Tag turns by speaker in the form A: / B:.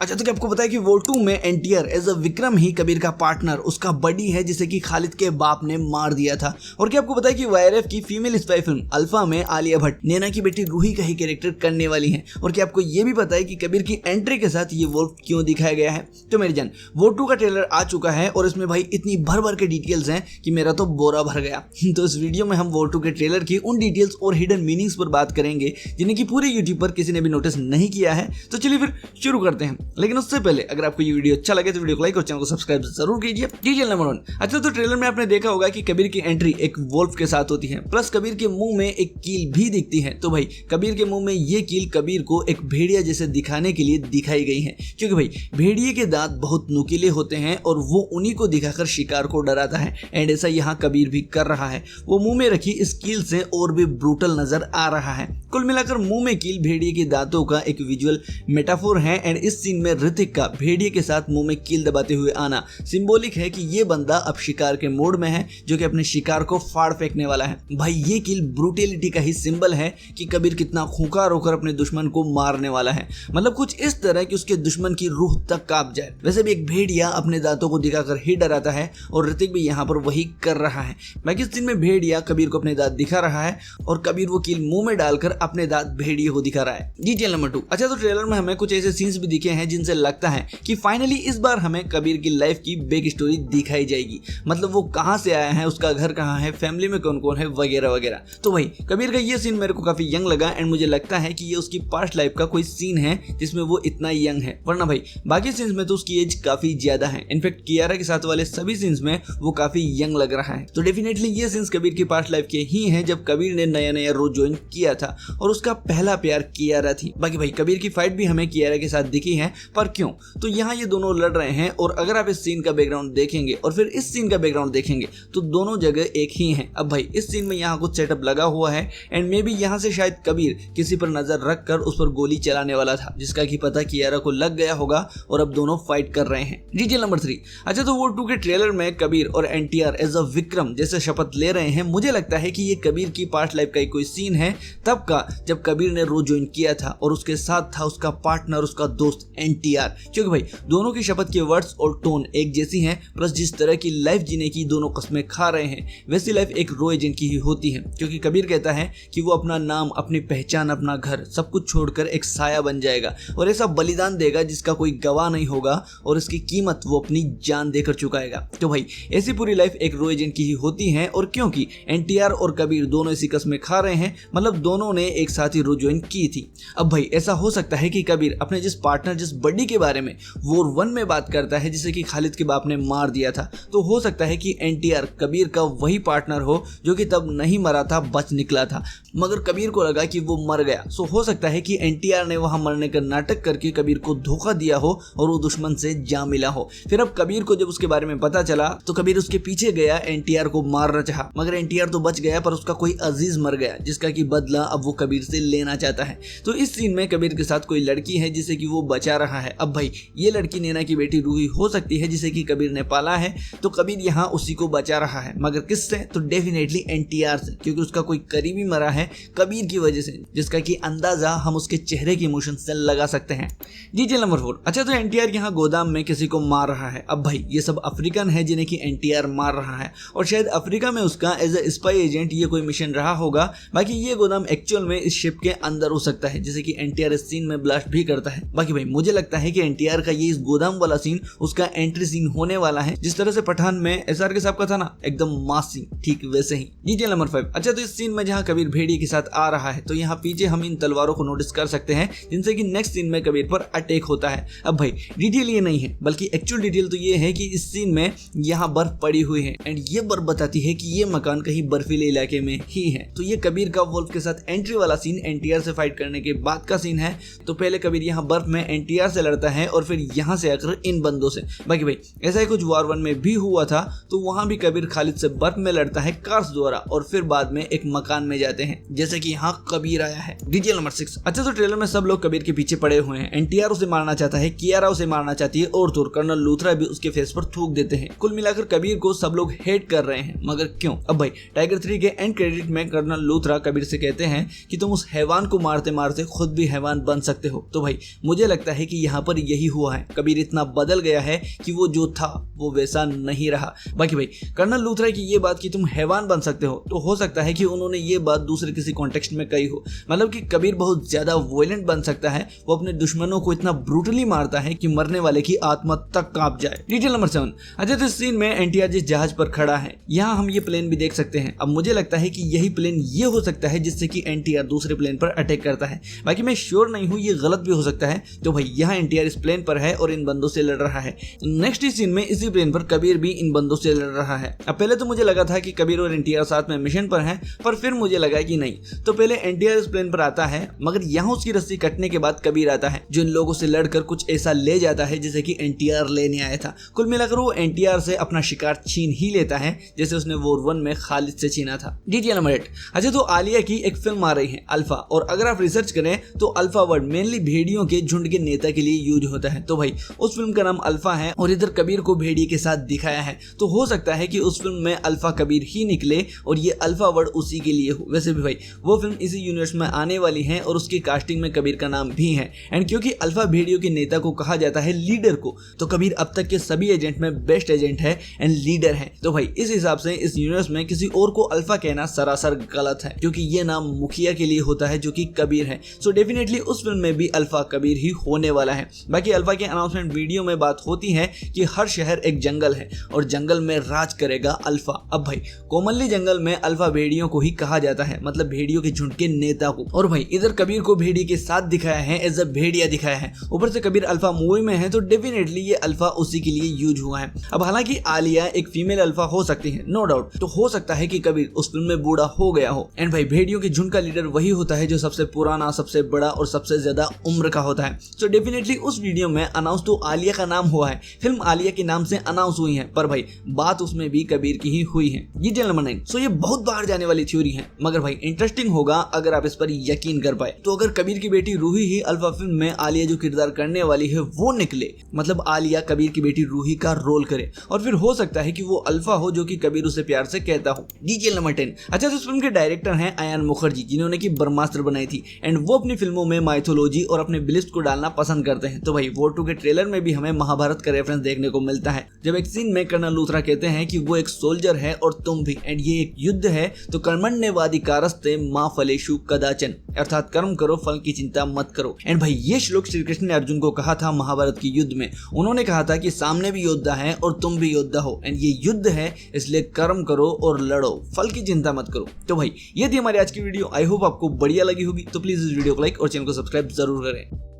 A: अच्छा, तो क्या आपको पता है कि वॉर 2 में एनटीआर एज अ विक्रम ही कबीर का पार्टनर, उसका बडी है जिसे कि खालिद के बाप ने मार दिया था। और क्या आपको पता है कि वाईआरएफ की फीमेल स्पाई फिल्म अल्फा में आलिया भट्ट नैना की बेटी रूही का ही कैरेक्टर करने वाली है। और क्या आपको ये भी पता है कि कबीर की एंट्री के साथ ये वॉल्फ क्यों दिखाया गया है? तो मेरी जान, वॉर 2 का ट्रेलर आ चुका है और इसमें भाई इतनी भर भर के डिटेल्स हैं कि मेरा तो बोरा भर गया। तो इस वीडियो में हम वॉर 2 के ट्रेलर की उन डिटेल्स और हिडन मीनिंग्स पर बात करेंगे जिन्हें कि पूरे यूट्यूब पर किसी ने भी नोटिस नहीं किया है। तो चलिए फिर शुरू करते हैं, लेकिन उससे पहले अगर आपको ये वीडियो अच्छा लगे तो वीडियो को लाइक और चैनल को सब्सक्राइब जरूर कीजिए। Detail number 1। अच्छा, तो ट्रेलर में आपने देखा होगा कि कबीर की एंट्री एक वोल्फ के साथ होती है, प्लस कबीर के मुंह में एक कील भी दिखती है। तो भाई कबीर के मुंह में ये कील कबीर को एक भेड़िया जैसे दिखाने के लिए दिखाई गई है, क्योंकि भाई भेड़िए के दांत बहुत नुकीले होते हैं और वो उन्हीं को दिखाकर शिकार को डराता है। एंड ऐसा यहाँ कबीर भी कर रहा है, वो मुंह में रखी इस कील से और भी ब्रूटल नजर आ रहा है। कुल मिलाकर मुंह में कील भेड़िए के दांतों का एक विजुअल मेटाफोर है। एंड इस सीन में ऋतिक का भेड़िए के साथ मुंह में कील दबाते हुए आना सिंबॉलिक है कि ये बंदा अब शिकार के मोड में है, जो कि अपने शिकार को फाड़ फेंकने वाला है। भाई ये कील ब्रूटेलिटी का ही सिंबल है कि कबीर कितना खूंखार होकर अपने दुश्मन को मारने वाला है, मतलब कुछ इस तरह कि उसके दुश्मन की रूह तक कांप जाए। वैसे भी एक भेड़िया अपने दांतों को दिखाकर ही डराता है और ऋतिक भी यहाँ पर वही कर रहा है। बाकी इस सीन में भेड़िया कबीर को अपने दांत दिखा रहा है और कबीर वो कील मुंह में डालकर अपने दांत भेड़िए को दिखा रहा है। Detail number 2। अच्छा, तो ट्रेलर में हमें कुछ ऐसे सीन्स भी दिखे हैं जिनसे लगता है कि फाइनली इस बार हमें कबीर की लाइफ की बैक स्टोरी दिखाई जाएगी, मतलब वो कहां से आया है, उसका घर कहां है, फैमिली में कौन कौन है, वगैरह वगैरह। तो भाई कबीर का ये सीन मेरे को काफी यंग लगा एंड मुझे लगता है कि ये उसकी पास्ट लाइफ का कोई सीन है जिसमें वो इतना यंग है, वरना भाई बाकी सीन्स में तो उसकी एज काफी ज्यादा है। इनफैक्ट कियारा के साथ वाले सभी सीन्स में वो काफी यंग लग रहा है। तो डेफिनेटली ये सीन्स कबीर की पास्ट लाइफ के ही है, जब कबीर ने नया नया रोल ज्वाइन किया था और उसका पहला प्यार कियारा थी। बाकी भाई कबीर की फाइट भी हमें कियारा के साथ दिखी है, पर क्यों? तो यहाँ ये दोनों लड़ रहे हैं और अगर आप इस सीन का बैकग्राउंड देखेंगे और फिर इस सीन का बैकग्राउंड देखेंगे तो दोनों जगह एक ही है। अब भाई इस सीन में यहाँ कुछ सेटअप लगा हुआ है एंड मे बी यहाँ से शायद कबीर किसी पर नजर रख कर उस पर गोली चलाने वाला था, जिसका कि पता कियारा को लग गया होगा और अब दोनों फाइट कर रहे हैं। Detail number 3। अच्छा, तो वॉर 2 के ट्रेलर में कबीर और एनटीआर एज अ विक्रम जैसे शपथ ले रहे हैं। मुझे लगता है कि ये कबीर की पास्ट लाइफ का एक कोई सीन है, तब का जब कबीर ने रोल ज्वाइन किया था और उसके साथ था उसका पार्टनर, उसका दोस्त एनटीआर। क्योंकि भाई दोनों की शपथ के वर्ड्स और टोन एक जैसी हैं, प्लस जिस तरह की लाइफ जीने की दोनों कस्में खा रहे हैं वैसी लाइफ एक रो एजेंट की ही होती है। क्योंकि कबीर कहता है कि वो अपना नाम, अपनी पहचान, अपना घर सब कुछ छोड़कर एक साया बन जाएगा और ऐसा बलिदान देगा जिसका कोई गवाह नहीं होगा और इसकी कीमत वो अपनी जान देकर चुकाएगा। तो भाई ऐसी पूरी लाइफ एक रो एजेंट की ही होती है। और क्योंकि एनटीआर और कबीर दोनों इसी कस्में खा रहे हैं, मतलब दोनों ने एक साथ ही रो ज्वाइन की थी। अब भाई ऐसा हो सकता है कि कबीर अपने जिस पार्टनर, जिस बडी के बारे में वॉर 1 में बात करता है जिसे कि खालिद के बाप ने मार दिया था, तो हो सकता है कि एनटीआर कबीर का वही पार्टनर हो जो कि तब नहीं मरा था, बच निकला था, मगर कबीर को लगा कि वो मर गया। सो हो सकता है कि एनटीआर ने वहां मरने का नाटक करके कबीर को धोखा दिया हो और वो दुश्मन से जा मिला हो। फिर अब कबीर को जब उसके बारे में पता चला तो कबीर उसके पीछे गया, एनटीआर को मारना चाहा, मगर एनटीआर तो बच गया पर उसका कोई अजीज मर गया, जिसका कि बदला अब वो कबीर से लेना चाहता है। तो इस सीन में कबीर के साथ कोई लड़की है जिसे कि वो बचा रहा है। अब भाई ये लड़की नैना की बेटी रूही हो सकती है जिसे कि कबीर ने पाला है, तो कबीर यहाँ उसी को बचा रहा है, मगर किससे? तो डेफिनेटली एनटीआर से, क्योंकि उसका कोई करीबी मरा है कबीर की वजह से, जिसका कि अंदाजा हम उसके चेहरे के इमोशन से लगा सकते हैं। Detail number 4। अच्छा, तो एनटीआर यहाँ गोदाम में किसी को मार रहा है। अब भाई ये सब अफ्रीकन है जिन्हें कि एनटीआर मार रहा है और शायद अफ्रीका में उसका एज ए स्पाई एजेंट ये कोई मिशन रहा होगा। बाकी ये गोदाम एक्चुअल में इस शिप के अंदर हो सकता है, जैसे कि एनटीआर इस सीन में ब्लास्ट भी करता है। बाकी भाई मुझे लगता है कि एनटीआर का ये इस गोदाम वाला सीन उसका एंट्री सीन होने वाला है, जिस तरह से पठान में एसआर के साहब का था ना, एकदम मास सीन, ठीक वैसे ही। Detail number 5। अच्छा, तो इस सीन में जहाँ कबीर भेड़िए के साथ आ रहा है तो यहाँ पीछे हम इन तलवारों को नोटिस कर सकते हैं जिनसे कि नेक्स्ट सीन में कबीर पर अटैक होता है। अब भाई डिटेल ये नहीं है, बल्कि एक्चुअल डिटेल तो ये है कि इस सीन में यहाँ बर्फ पड़ी हुई है एंड ये बर्फ बताती है कि ये मकान कहीं बर्फीले इलाके में ही है। तो ये कबीर का वोल्फ के साथ एंट्री वाला सीन एनटीआर से फाइट करने के बाद का सीन है। तो पहले कबीर यहाँ बर्फ में एनटीआर से लड़ता है और फिर यहाँ से आकर इन बंदों से। बाकी भाई ऐसा ही कुछ वॉर 1 में भी हुआ था, तो वहां भी कबीर खालिद से बर्फ में लड़ता है कार्स द्वारा और फिर बाद में एक मकान में जाते हैं, जैसे कि यहाँ कबीर आया है। Detail number 6। अच्छा, तो ट्रेलर में सब लोग कबीर के पीछे पड़े हुए हैं। एनटीआर उसे मारना चाहता है, कियारा उसे मारना चाहती है और तो कर्नल लूथरा भी उसके फेस पर थूक देते हैं। कुल मिलाकर कबीर को सब लोग हेट कर रहे हैं, मगर क्यों? अब भाई टाइगर 3 के एंड क्रेडिट में कर्नल लूथरा कबीर से कहते हैं कि तुम उस हैवान को मारते मारते खुद भी हैवान बन सकते हो। तो भाई मुझे लगता है कि यहाँ पर यही हुआ है, कबीर इतना बदल गया है कि वो जो था वो वैसा नहीं रहा। बाकी भाई कर्नल लूथरा की ये बात कि तुम हैवान बन सकते हो सकता है कि उन्होंने ये बात दूसरे किसी कॉन्टेक्स्ट में कही हो, मतलब कि कबीर बहुत ज्यादा वायलेंट बन सकता है, वो अपने दुश्मनों को इतना ब्रूटली मारता है कि मरने वाले की आत्मा तक कांप जाए। Detail number 7। अच्छा, तो इस सीन में एनटीआर जिस जहाज पर खड़ा है यहाँ हम ये प्लेन भी देख सकते हैं। अब मुझे लगता है कि यही प्लेन ये हो सकता है जिससे कि एनटीआर दूसरे प्लेन पर अटैक करता है, बाकी मैं श्योर नहीं हूँ, ये गलत भी हो सकता है। तो भाई यहाँ एनटीआर इस प्लेन पर है और इन बंदों से लड़ रहा है। नेक्स्ट सीन में इसी प्लेन पर कबीर भी इन बंदों से लड़ रहा है। अब पहले तो मुझे लगा था कि कबीर और एनटीआर साथ में मिशन पर हैं, पर फिर मुझे लगा कि नहीं। तो पहले एनटीआर इस प्लेन पर आता है, मगर यहाँ उसकी रस्सी कटने के बाद कबीर आता है जो इन लोगों से लड़कर कुछ ऐसा ले जाता है जिसे कि एनटीआर लेने आया था। कुल मिलाकर वो एनटीआर से अपना शिकार छीन ही लेता है जैसे उसने वॉर 1 में खालिद से छीना था। Detail number 8। अच्छा, तो आलिया की एक फिल्म आ रही है अल्फा, और अगर आप रिसर्च करें तो अल्फा वर्ड मेनली भेड़ियों के झुंड के नेता के लिए यूज होता है। तो भाई उस फिल्म का नाम अल्फा है और इधर कबीर को भेड़िए के साथ दिखाया है, तो हो सकता है कि उस फिल्म में अल्फा कबीर ही निकले और ये अल्फा वर्ड उसी के लिए हो। वैसे भी भाई वो फिल्म इसी यूनिवर्स में आने वाली है और उसकी कास्टिंग में कबीर का नाम भी है। एंड क्योंकि अल्फा भेड़ियों के नेता को कहा जाता है लीडर को, तो कबीर अब तक के सभी एजेंट में बेस्ट एजेंट है एंड लीडर है। तो भाई इस हिसाब से इस यूनिवर्स में किसी और को अल्फा कहना सरासर गलत है, क्योंकि ये नाम मुखिया के लिए होता है जो कि कबीर है। सो डेफिनेटली उस फिल्म में भी अल्फा कबीर ही होने वाला है। बाकी अल्फा के अनाउंसमेंट वीडियो में बात होती है कि हर शहर एक जंगल है और जंगल में राज करेगा अल्फा। अब भाई कोमली जंगल में अल्फा भेड़ियों को ही कहा जाता है, मतलब भेड़ियों के झुंड के नेता को। और भाई इधर कबीर को भेड़िए के साथ दिखाया है, एज अ भेड़िया दिखाया है। ऊपर से कबीर अल्फा मूवी में है, तो डेफिनेटली ये अल्फा उसी के लिए यूज हुआ है। अब हालांकि आलिया एक फीमेल अल्फा हो सकती है, नो डाउट, तो हो सकता है कि कबीर उस फिल्म में बूढ़ा हो गया हो। एंड भाई भेड़ियों के झुंड का लीडर वही होता है जो सबसे पुराना, सबसे बड़ा और सबसे ज्यादा उम्र का होता है। सो डेफिनेटली उस वीडियो में अनाउंस तो आलिया का नाम हुआ है, फिल्म आलिया के नाम से अनाउंस हुई है, पर भाई बात उसमें भी कबीर की ही हुई है। Detail number 9। सो ये बहुत बाहर जाने वाली थ्योरी है, मगर भाई इंटरेस्टिंग होगा अगर आप इस पर यकीन कर पाए। तो अगर कबीर की बेटी रूही ही अल्फा फिल्म में आलिया जो किरदार करने वाली है वो निकले, मतलब आलिया कबीर की बेटी रूही का रोल करे, और फिर हो सकता है कि वो अल्फा हो जो कि कबीर उसे प्यार से कहता हो। Detail number 10। अच्छा, तो इस फिल्म के डायरेक्टर हैं अयान मुखर्जी, जिन्होंने की ब्रह्मास्त्र बनाई थी, एंड वो अपनी फिल्मों में माइथोलॉजी और अपने बिलिस्ट को डालना पसंद करते हैं। तो भाई वॉर 2 के ट्रेलर में भी हमें महाभारत का रेफरेंस देखने को मिलता है, जब एक सीन में कर्नल लूथरा कहते हैं कि वो एक सोल्जर है और तुम भी, एंड ये एक युद्ध है, तो कर्मण्यवादी कारस्ते मां फलेषु कदाचन, अर्थात कर्म करो फल की चिंता मत करो। एंड भाई ये श्लोक श्री कृष्ण ने अर्जुन को कहा था महाभारत के युद्ध में। उन्होंने कहा था कि सामने भी योद्धा है और तुम भी योद्धा हो, एंड ये युद्ध है, इसलिए कर्म करो और लड़ो, फल की चिंता मत करो। तो भाई ये थी हमारी आज की वीडियो। आई होप आपको बढ़िया लगी होगी, तो प्लीज इस वीडियो को लाइक और चैनल को सब्सक्राइब जरूर करें।